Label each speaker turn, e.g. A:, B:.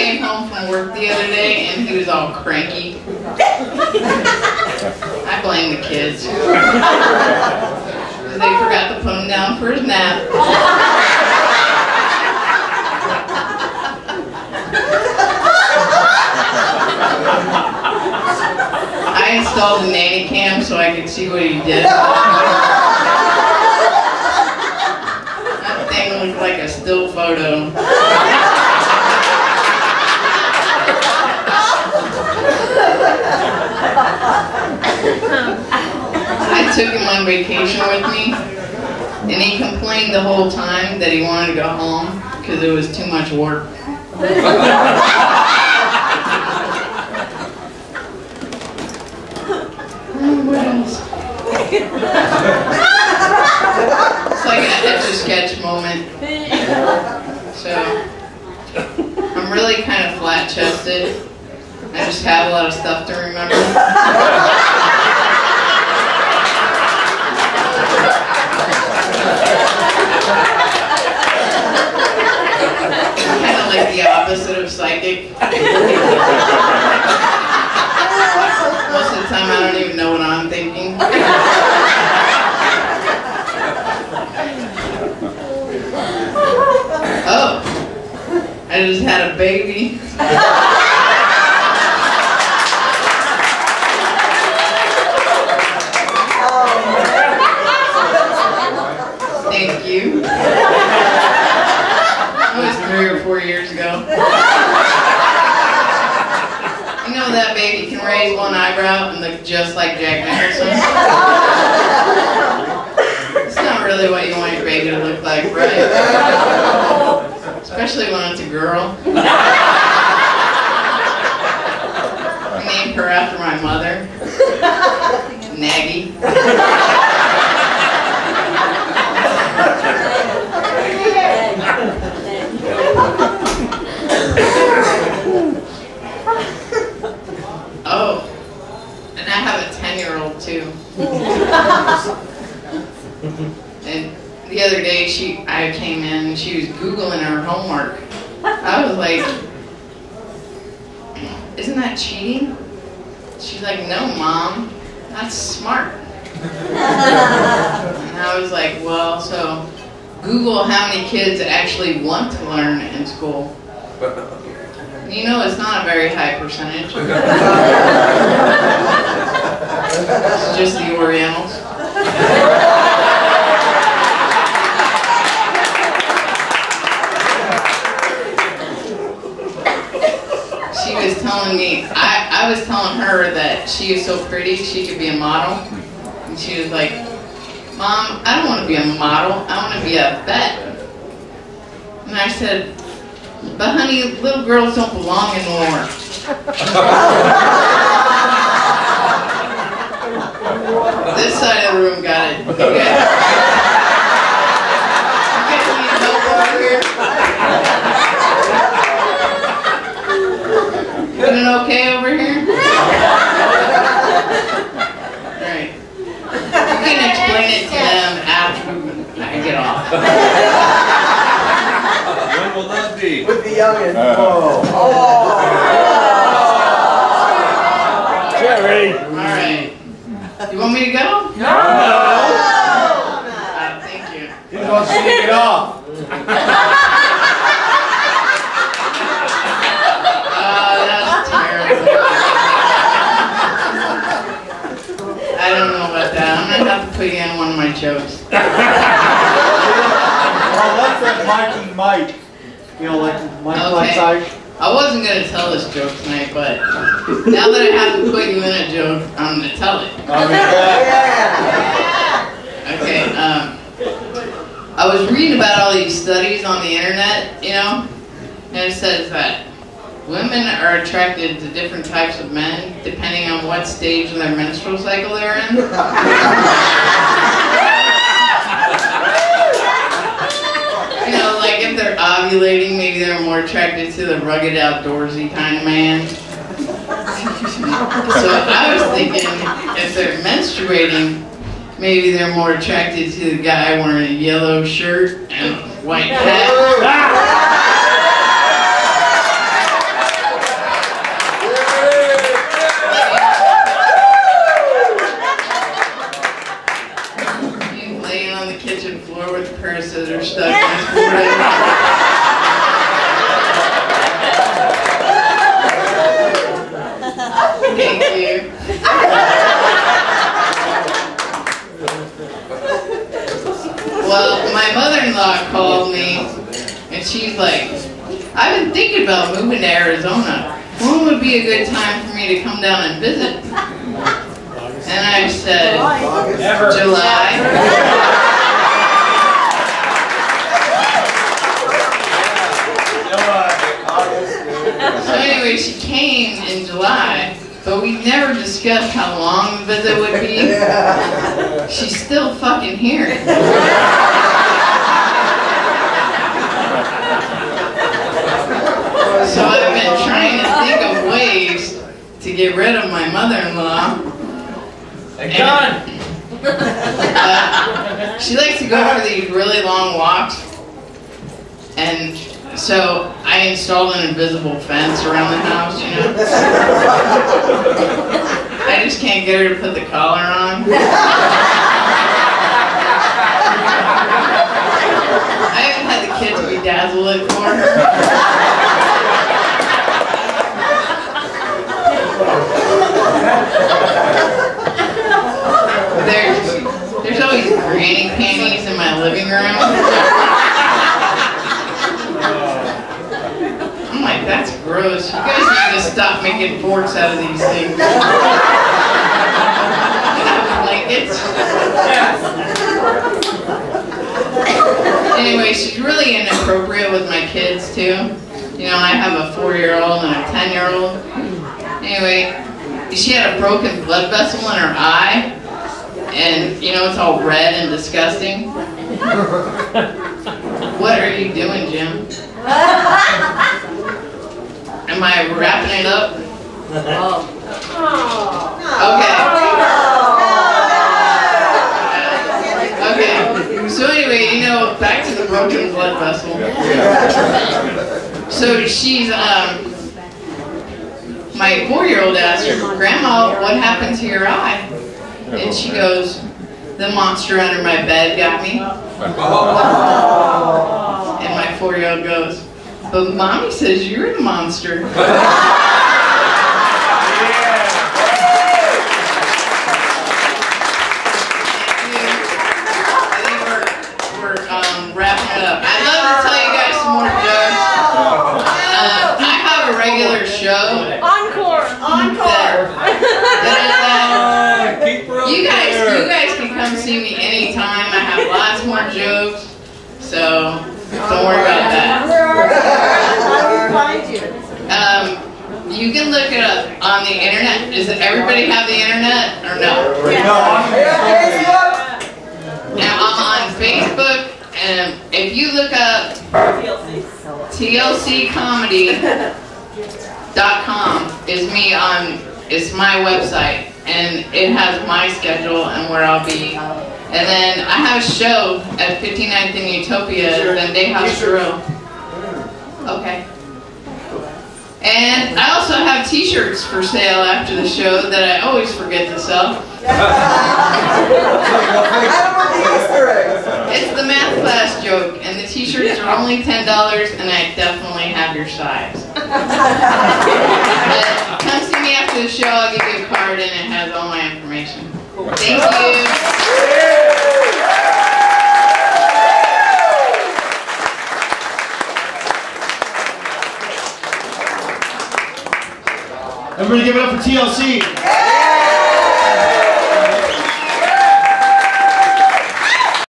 A: came home from work the other day and he was all cranky. I blame the kids. They forgot to put him down for his nap. I installed a nanny cam so I could see what he did. That thing looked like a still photo. I took him on vacation with me, and he complained the whole time that he wanted to go home because it was too much work. What else? It's like an Etch-a-Sketch moment. So, I'm really kind of flat-chested. I just have a lot of stuff to remember. Kind of like the opposite of psychic. Most of the time I don't even know what I'm thinking. Oh, I just had a baby. Thank you. It was 3 or 4 years ago. You know that baby can raise one eyebrow and look just like Jack Nicholson? It's not really what you want your baby to look like, right? Especially when it's a girl. I named her after my mother, Nagy. Oh, and I have a 10-year-old too. And the other day I came in and she was Googling her homework. I was like, isn't that cheating? She's like, no, Mom, that's smart. And I was like, well, so Google how many kids actually want to learn in school. You know, it's not a very high percentage. It's just the Orientals. She was telling me, I was telling her that she is so pretty, she could be a model. And she was like, Mom, I don't want to be a model, I want to be a vet. And I said, but honey, little girls don't belong in war. This side of the room got it. You guys need help over here? Doing okay over here? Alright. You can explain it to them after I get off.
B: When will that be?
C: With the youngin'.
B: Jerry!
A: Alright. You want me to go?
B: No!
A: Thank you.
B: He's going to sneak it off.
A: That's terrible. I don't know about that. I'm going to have to put you in one of my jokes.
C: Well, let's let Mikey Mike. You know, like Mike side.
A: I wasn't going to tell this joke tonight, but now that I have to put you in a joke, I'm going to tell it. Okay, I was reading about all these studies on the internet, you know, and it says that women are attracted to different types of men depending on what stage of their menstrual cycle they're in. You know, like if they're ovulating, maybe they're more attracted to the rugged, outdoorsy kind of man. So I was thinking, if they're menstruating, maybe they're more attracted to the guy wearing a yellow shirt and a white hat. Thank you. Well, my mother-in-law called me, and she's like, I've been thinking about moving to Arizona. When would be a good time for me to come down and visit? And I said, July. So anyway, she came in July, but we never discussed how long the visit would be. She's still fucking here. So I've been trying to think of ways to get rid of my mother-in-law. She likes to go for these really long walks, and so I installed an invisible fence around the house, you know. I just can't get her to put the collar on. I haven't had the kids bedazzle it for her. There's always granny panties in my living room. I'm like, that's gross. You guys need to stop making forks out of these things. Blankets. Anyway, she's really inappropriate with my kids too. You know, I have a 4-year-old and a 10-year-old. Anyway, she had a broken blood vessel in her eye, and you know, it's all red and disgusting. What are you doing, Jim? Am I wrapping it up? Okay. Okay. So anyway, you know, back to the broken blood vessel. So she's, my 4-year-old asked her, Grandma, what happened to your eye? And she goes, the monster under my bed got me. And my 4-year-old goes, but Mommy says you're the monster. Wrapping it up. I'd love to tell you guys some more jokes. I have a regular show.
D: Encore!
A: You guys can come see me anytime. I have lots more jokes. So don't worry about that. You can look it up on the internet. Does everybody have the internet or no? Now I'm on Facebook. And if you look up TLCcomedy.com is my website, and it has my schedule and where I'll be. And then I have a show at 59th and Utopia, then Day House Grill. Okay. And I also have t-shirts for sale after the show that I always forget to sell. It's the math class joke, and the t-shirts are only $10, and I definitely have your size. But come see me after the show, I'll give you a card, and it has all my information. Thank you.
C: Everybody give it up for TLC.